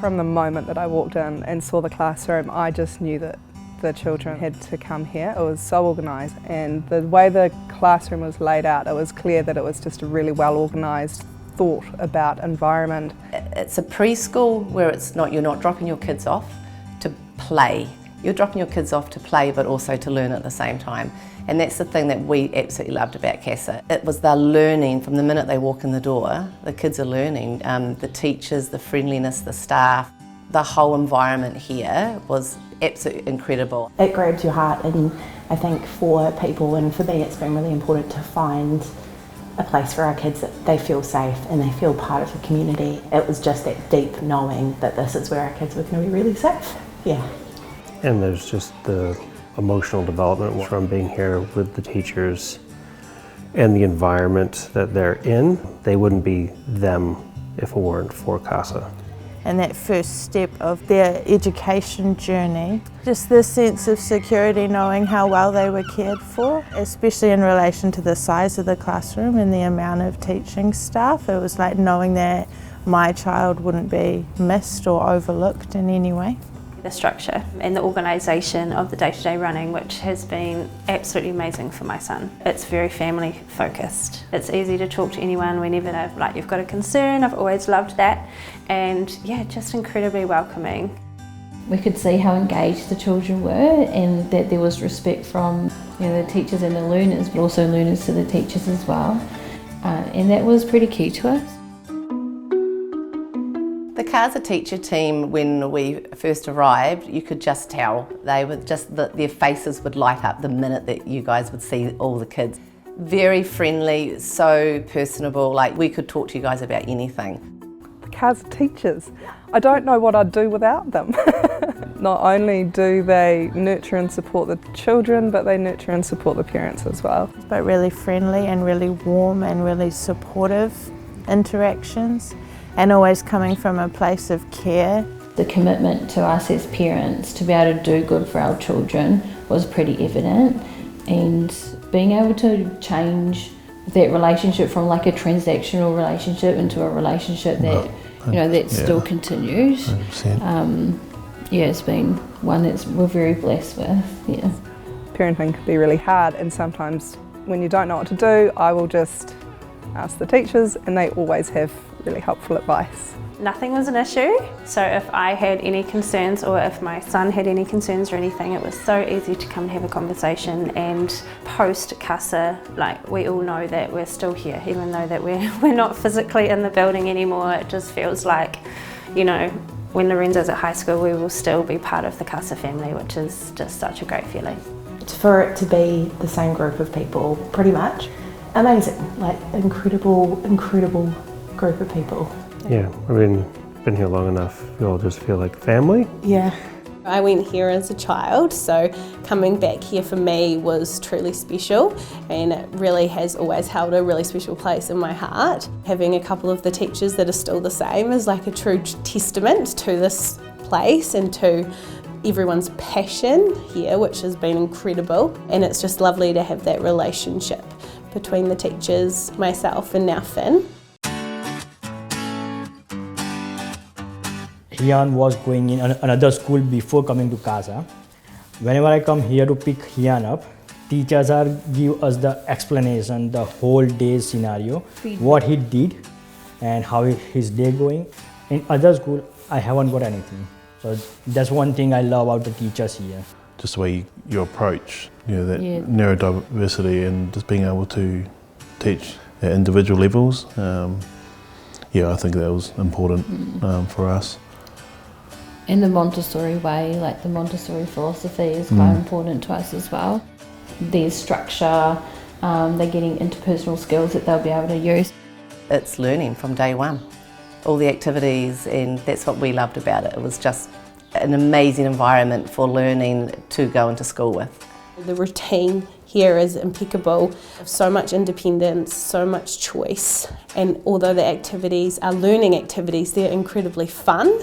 From the moment that I walked in and saw the classroom, I just knew that the children had to come here. It was so organised, and the way the classroom was laid out, it was clear that it was just a really well organised thought about environment. It's a preschool where you're not dropping your kids off to play. You're dropping your kids off to play but also to learn at the same time. And that's the thing that we absolutely loved about Casa. It was they're learning from the minute they walk in the door. The kids are learning. The teachers, the friendliness, the staff, the whole environment here was absolutely incredible. It grabs your heart, and I think for people and for me it's been really important to find a place for our kids that they feel safe and they feel part of the community. It was just that deep knowing that this is where our kids were going to be really safe. Yeah. And there's just the emotional development from being here with the teachers and the environment that they're in. They wouldn't be them if it weren't for Casa. And that first step of their education journey, just this sense of security, knowing how well they were cared for, especially in relation to the size of the classroom and the amount of teaching staff. It was like knowing that my child wouldn't be missed or overlooked in any way. The structure and the organisation of the day-to-day running, which has been absolutely amazing for my son. It's very family focused. It's easy to talk to anyone whenever you've got a concern. I've always loved that, and yeah, just incredibly welcoming. We could see how engaged the children were, and that there was respect from the teachers and the learners, but also learners to the teachers as well, and that was pretty key to us. The Casa teacher team, when we first arrived, you could just tell. They were just, their faces would light up the minute that you guys would see all the kids. Very friendly, so personable, like we could talk to you guys about anything. The Casa teachers, I don't know what I'd do without them. Not only do they nurture and support the children, but they nurture and support the parents as well. But really friendly and really warm and really supportive interactions, and always coming from a place of care. The commitment to us as parents to be able to do good for our children was pretty evident, and being able to change that relationship from like a transactional relationship into a relationship that that still continues. It's been one that we're very blessed with. Yeah. Parenting can be really hard, and sometimes when you don't know what to do, I will just ask the teachers, and they always have really helpful advice. Nothing was an issue, so if I had any concerns or if my son had any concerns or anything, it was so easy to come and have a conversation. And post Casa, we all know that we're still here, even though that we're not physically in the building anymore. It just feels like, when Lorenzo's at high school, we will still be part of the Casa family, which is just such a great feeling. For it to be the same group of people, pretty much, amazing, incredible group of people. Yeah, been here long enough, you all just feel like family. Yeah. I went here as a child, so coming back here for me was truly special, and it really has always held a really special place in my heart. Having a couple of the teachers that are still the same is like a true testament to this place and to everyone's passion here, which has been incredible, and it's just lovely to have that relationship between the teachers, myself and now Finn. Hian was going in another school before coming to Casa. Whenever I come here to pick Hian up, teachers give us the explanation, the whole day's scenario, what he did and how his day going. In other school, I haven't got anything. So that's one thing I love about the teachers here. Just the way you approach, that neurodiversity and just being able to teach at individual levels. I think that was important for us. In the Montessori way, the Montessori philosophy is quite important to us as well. There's structure, they're getting interpersonal skills that they'll be able to use. It's learning from day one. All the activities, and that's what we loved about it. It was just an amazing environment for learning to go into school with. The routine here is impeccable. So much independence, so much choice, and although the activities are learning activities, they're incredibly fun.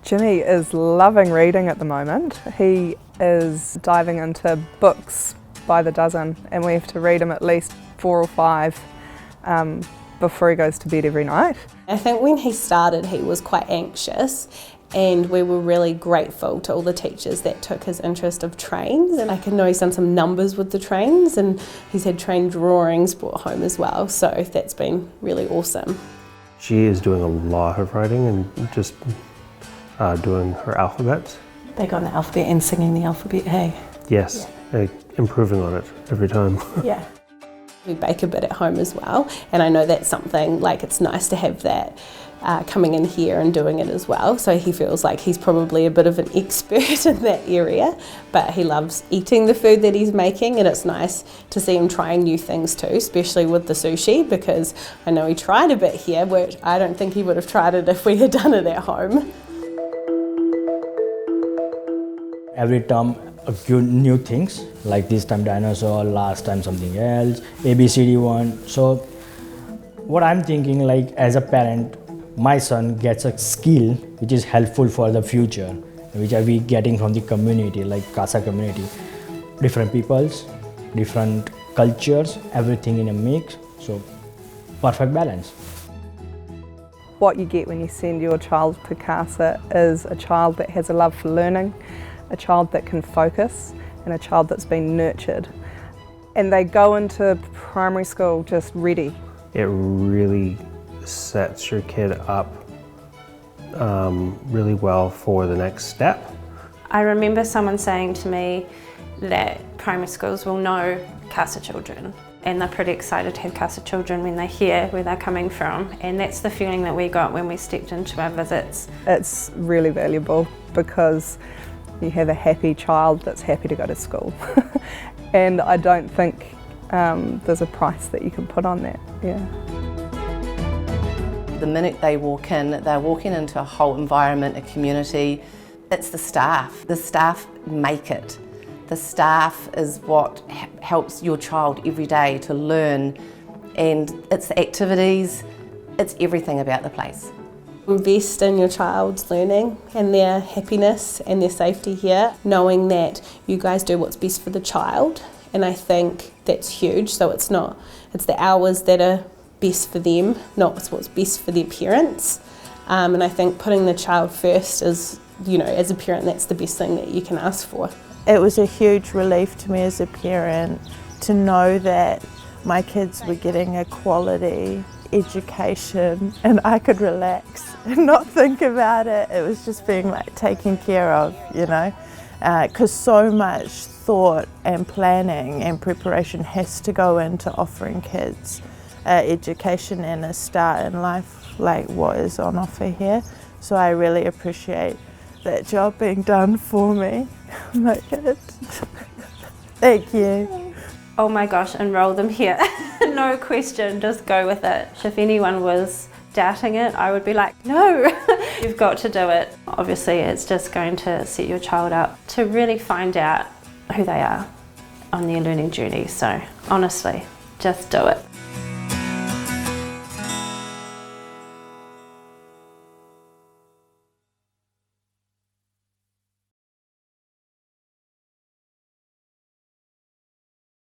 Jimmy is loving reading at the moment. He is diving into books by the dozen, and we have to read him at least 4 or 5 before he goes to bed every night. I think when he started he was quite anxious, And we were really grateful to all the teachers that took his interest of trains. And I can know he's done some numbers with the trains, and he's had train drawings brought home as well. So that's been really awesome. She is doing a lot of writing and just doing her alphabet. Big on the alphabet and singing the alphabet, hey? Yes, improving on it every time. Yeah. We bake a bit at home as well, and I know that's something, like, it's nice to have that coming in here and doing it as well. So he feels like he's probably a bit of an expert in that area, but he loves eating the food that he's making, and it's nice to see him trying new things too, especially with the sushi, because I know he tried a bit here, which I don't think he would have tried it if we had done it at home. Every term, a few new things, like this time dinosaur, last time something else, ABCD one. So what I'm thinking, like, as a parent, my son gets a skill which is helpful for the future, which are we getting from the community, like Casa community. Different peoples, different cultures, everything in a mix, so perfect balance. What you get when you send your child to Casa is a child that has a love for learning, a child that can focus, and a child that's been nurtured. And they go into primary school just ready. It really sets your kid up really well for the next step. I remember someone saying to me that primary schools will know Casa children, and they're pretty excited to have Casa children when they hear where they're coming from, and that's the feeling that we got when we stepped into our visits. It's really valuable because you have a happy child that's happy to go to school. And I don't think there's a price that you can put on that. Yeah. The minute they walk in, they're walking into a whole environment, a community. It's the staff. The staff make it. The staff is what helps your child every day to learn, and it's the activities, it's everything about the place. Invest in your child's learning and their happiness and their safety here, knowing that you guys do what's best for the child, and I think that's huge. So it's the hours that are best for them, not what's best for their parents. And I think putting the child first is, you know, as a parent, that's the best thing that you can ask for. It was a huge relief to me as a parent to know that my kids were getting a quality education and I could relax and not think about it. It was just being like taken care of, you know, because so much thought and planning and preparation has to go into offering kids education and a start in life like what is on offer here. So I really appreciate that job being done for me. My kids. Thank you. Oh my gosh, enroll them here. No question, just go with it. If anyone was doubting it, I would be like, no, you've got to do it. Obviously, it's just going to set your child up to really find out who they are on their learning journey. So honestly, just do it.